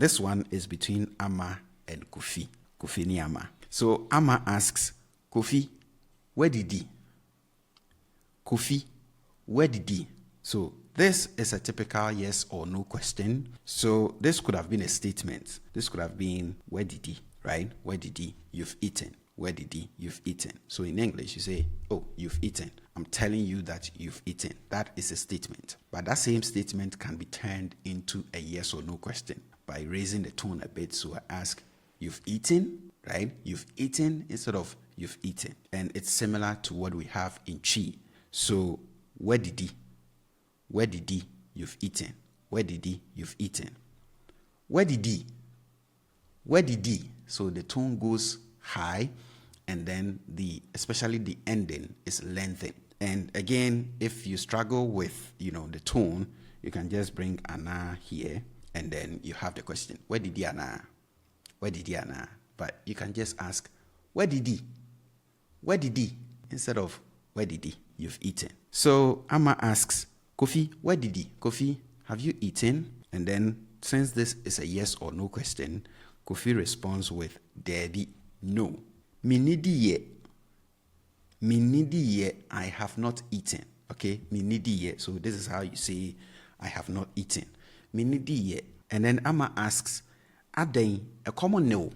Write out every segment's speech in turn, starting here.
this one is between Ama and Kofi. Kofi ni Ama. So Ama asks, Kofi, where did he? Kofi, where did he? So this is a typical yes or no question. So this could have been a statement. This could have been, where did he? Right? Where did he? You've eaten. Where did he? You've eaten. So in English, you say, oh, you've eaten. I'm telling you that you've eaten. That is a statement. But that same statement can be turned into a yes or no question by raising the tone a bit. So I ask, you've eaten, right? You've eaten instead of you've eaten. And it's similar to what we have in Chi. So where did he? Where did he? You've eaten. Where did he? You've eaten. Where did he? Where did he? So the tone goes high, and then especially the ending is lengthened. And again, if you struggle with the tone, you can just bring ana here, and then you have the question, where did he ana? Where did he ana? But you can just ask, where did he? Where did he? Instead of where did he? You've eaten. So Ama asks, Kofi, where did he? Kofi, have you eaten? And then since this is a yes or no question, Kofi responds with Debi, no. Minidi ye, I have not eaten. Okay, minidi ye. So this is how you say I have not eaten. Minidi ye. And then Ama asks, Aden, a common no.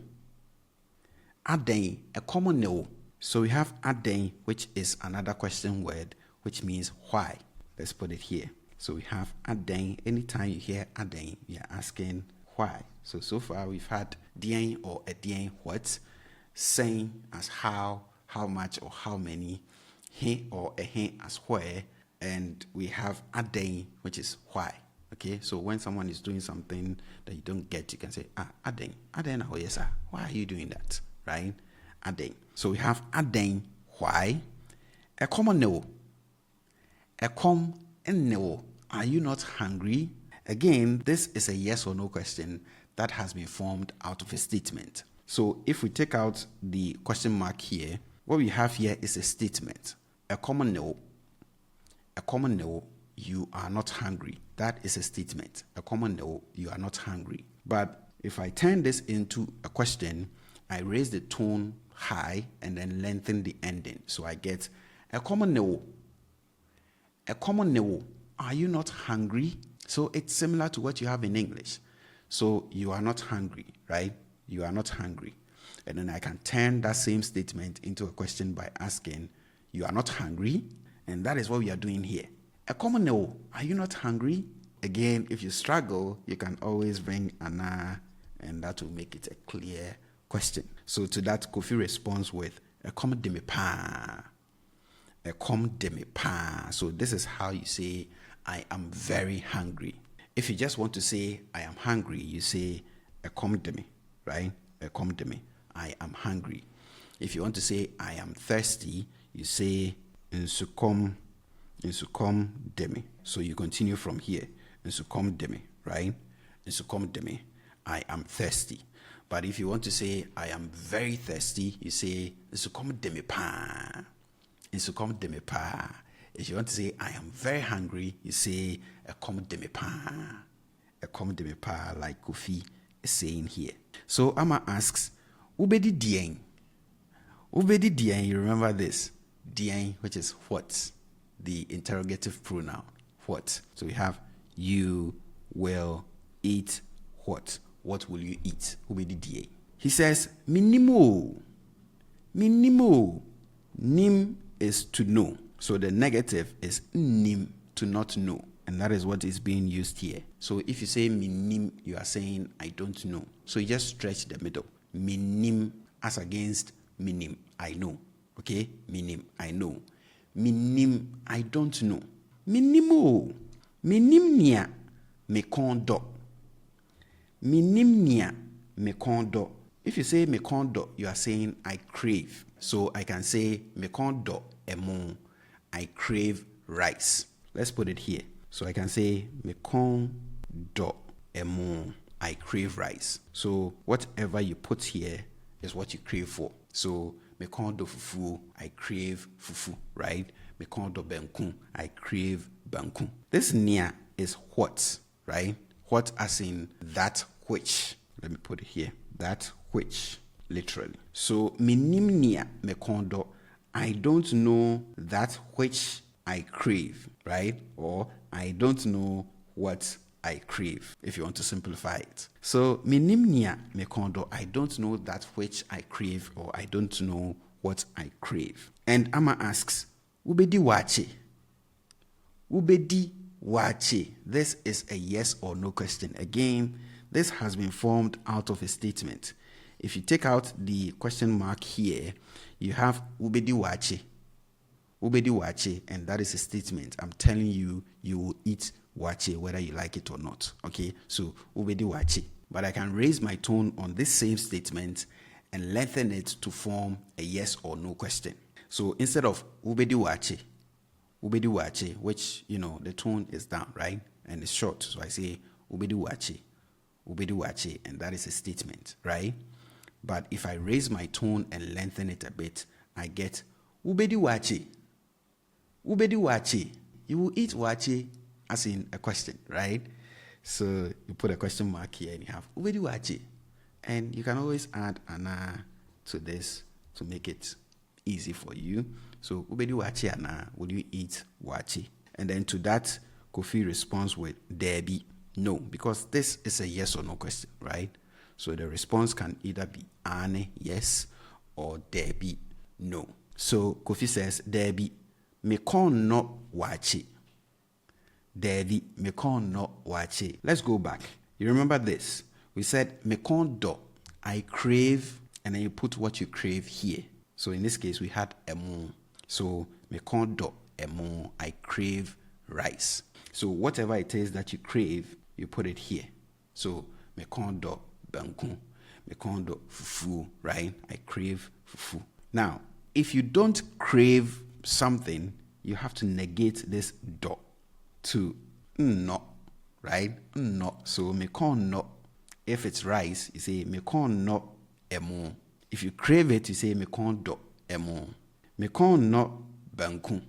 Aden, a common no. So we have Aden, which is another question word, which means why. Let's put it here. So we have Aden. Anytime you hear Aden, you're asking why. So far we've had Dien or a Dien what, saying as how much or how many, he or a he as where, and we have Aden, which is why. Okay, so when someone is doing something that you don't get, you can say, Aden, oh yes, sir. Why are you doing that? Right? Aden. So we have Aden, why? A common no. A com and no. Are you not hungry? Again, this is a yes or no question that has been formed out of a statement. So if we take out the question mark here, what we have here is a statement. A common no. A common no, you are not hungry. That is a statement. A common no, you are not hungry. But if I turn this into a question, I raise the tone high and then lengthen the ending. So I get a common no. A common no, are you not hungry? So it's similar to what you have in English. So you are not hungry, right? You are not hungry. And then I can turn that same statement into a question by asking, you are not hungry? And that is what we are doing here. A common no, are you not hungry? Again, if you struggle, you can always bring ana, and that will make it a clear question. So to that, Kofi responds with, a common demi pa. A common demi pa. So this is how you say, I am very hungry. If you just want to say, I am hungry, you say, a common demi, right? A common demi. I am hungry. If you want to say, I am thirsty, you say, insukom demi. So you continue from here. Insukom demi, right? Insukom demi. I am thirsty. But if you want to say, I am very thirsty, you say, insukom demi pa. Insukom demi pa. If you want to say, I am very hungry, you say, a common demi pa. A common demi pa, like Kofi is saying here. So Ama asks, Ubedi dien. Ubedi dien, you remember this? Dien, which is what? The interrogative pronoun. What? So we have, you will eat what? What will you eat? Ubedi dien. He says, minimo. Minimo. Nim is to know. So the negative is nim, to not know. And that is what is being used here. So if you say minim, you are saying I don't know. So you just stretch the middle. Minim as against minim, I know. Okay? Minim, I know. Minim, I don't know. Minimo. Minim nia me kondo. Minim nia me kondo. If you say me kondo, you are saying I crave. So I can say me kondo emo. I crave rice. Let's put it here. So I can say me kondo emo. I crave rice. So whatever you put here is what you crave for. So me kondo fufu, I crave fufu, right? Me kondo benku, I crave benku. This nia is what, right? What as in that which. Let me put it here. That which, literally. So, minimnia mekondo. I don't know that which I crave, right? Or I don't know what I crave, if you want to simplify it. So, minimnia mekondo. I don't know that which I crave, or I don't know what I crave. And Amma asks, Ubedi wache. Ubedi wache. This is a yes or no question. Again, this has been formed out of a statement. If you take out the question mark here, you have ubedi wache. Ubedi wache, and that is a statement. I'm telling you, you will eat wache whether you like it or not. Okay, so ubedi wache. But I can raise my tone on this same statement and lengthen it to form a yes or no question. So instead of ubedi wache, which, the tone is down, right? And it's short. So I say ubedi wache, and that is a statement, right? But if I raise my tone and lengthen it a bit, I get ubedi wache. You will eat wache, as in a question, right? So you put a question mark here and you have ubedi wache. And you can always add ana to this to make it easy for you. So ubedi wache ana, will you eat wache? And then to that, Kofi responds with debi, no, because this is a yes or no question, right? So the response can either be ane, yes, or debi, no. So Kofi says, debi, me kon no wache. Debi, me kon no wache. Let's go back. You remember this? We said, me kon do, I crave, and then you put what you crave here. So in this case, we had emu. So me kon do, emu, I crave rice. So whatever it is that you crave, you put it here. So me kon do banku, me kon do fufu, right? I crave fufu. Now, if you don't crave something, you have to negate this do to no, right? No. So me kon no. If it's rice, you say me kon no emu. If you crave it, you say me kon do emu. Me kon no banku.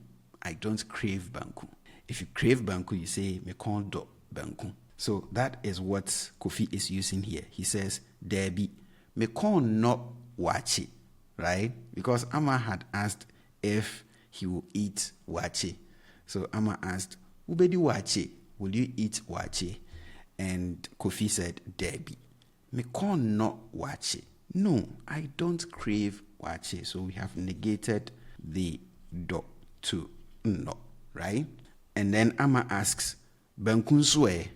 I don't crave banku. If you crave banku, you say me kon do banku. So that is what Kofi is using here. He says, Debi, me kon no wache, right? Because Amma had asked if he will eat wache. So Amma asked, Ubedi wache, will you eat wache? And Kofi said, Debi, me kon no wache. No, I don't crave wache. So we have negated the do to no, right? And then Amma asks, Benkunsue.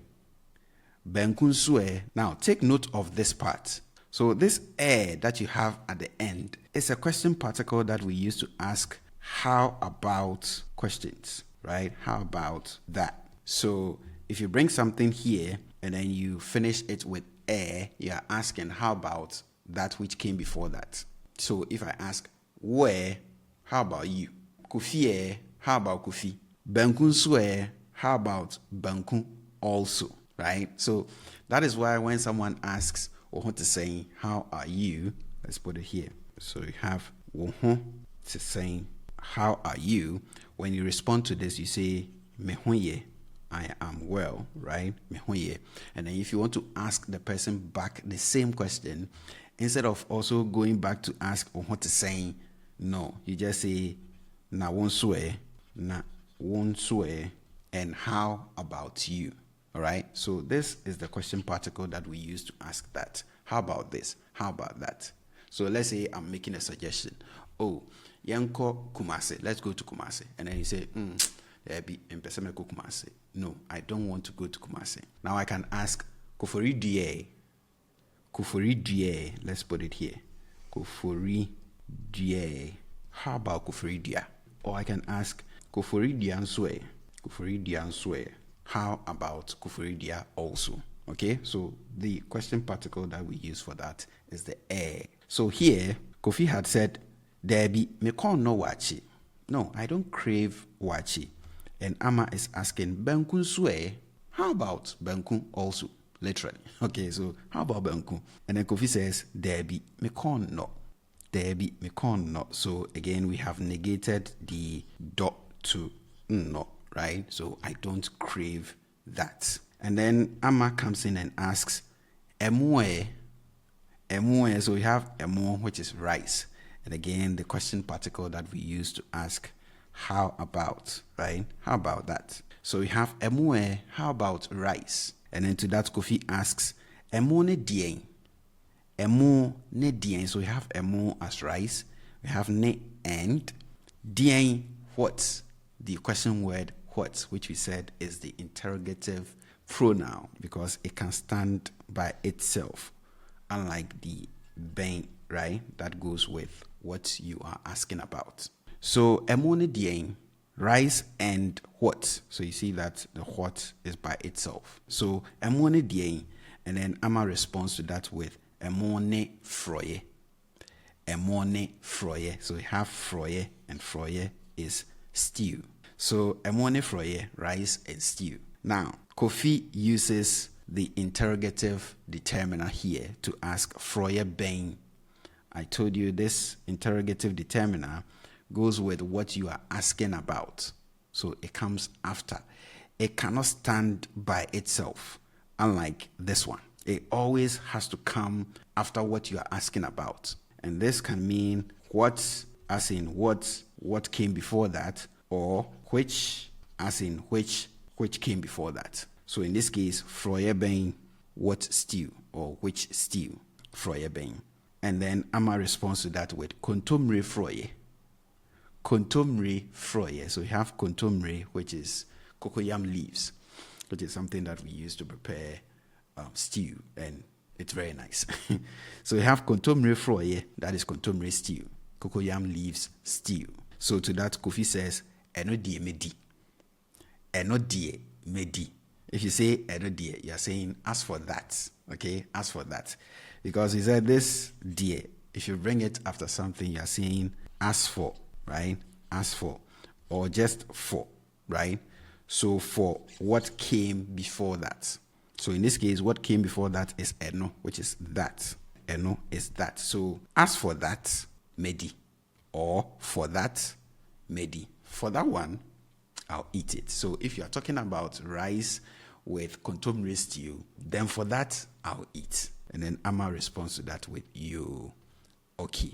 Now, take note of this part. So this that you have at the end is a question particle that we use to ask how about questions, right? How about that? So if you bring something here and then you finish it with you are asking how about that which came before that. So if I ask where, how about you? Kofi, how about Kofi? Benkunsue, how about Benku also? Right? So that is why when someone asks or want to say, how are you? Let's put it here. So you have to saying, how are you? When you respond to this, you say, Mehoye, I am well, right? Mehoye. And then if you want to ask the person back the same question, instead of also going back to ask or want to say, no, you just say, na wonsue, and how about you? All right, so this is the question particle that we use to ask that. How about this? How about that? So let's say I'm making a suggestion. Oh, Yanko Kumase, let's go to Kumase. And then you say, Kumase. No, I don't want to go to Kumase. Now I can ask, Kofori die. Let's put it here. Kofori die. How about Kofori dia? Or I can ask, Kofori dianswe. How about Kufuridia also? Okay, so the question particle that we use for that is the air. So here, Kofi had said, Debi, me kon no wachi. No, I don't crave wachi. And Amma is asking, Benkun sue. How about Benkun also? Literally. Okay, so how about Benkun? And then Kofi says, Debi, me kon no. Debi, me kon no. So again, we have negated the dot to no. Right? So I don't crave that. And then Amma comes in and asks, Emue, so we have emo, which is rice. And again, the question particle that we use to ask, how about, right? How about that? So we have emue, how about rice? And then to that, Kofi asks, emo ne dien. Emo ne dien. So we have emo as rice. We have ne and dien, what? The question word what, which we said is the interrogative pronoun because it can stand by itself, unlike the ben, right? That goes with what you are asking about. So emo ne dien, rice and what? So you see that the what is by itself. So emo ne dien, and then Amma responds to that with emo ne froye. Emo ne froye. So we have froye, and froye is stew. So emo ne froye, rice and stew. Now, Kofi uses the interrogative determiner here to ask froye ben. I told you this interrogative determiner goes with what you are asking about. So it comes after. It cannot stand by itself, unlike this one. It always has to come after what you are asking about. And this can mean what, as in what came before that, or which, as in which came before that. So in this case, froye ben, what stew, or which stew, froye ben. And then Amma responds to that with kontomre froye. Kontomre froye. So we have kontomre, which is cocoyam leaves, which is something that we use to prepare stew, and it's very nice. So we have kontomre froye, that is kontomre stew, cocoyam leaves stew. So to that, Kofi says, eno die medi. Eno die medi. If you say eno die, you are saying, as for that, okay? As for that. Because he said this die, if you bring it after something, you are saying, as for, right? As for, or just for, right? So for what came before that. So in this case, what came before that is eno, which is that. Eno is that. So as for that, medi. Or for that, medi. For that one, I'll eat it. So if you are talking about rice with kontomre stew, then for that, I'll eat. And then Amma responds to that with you, okay.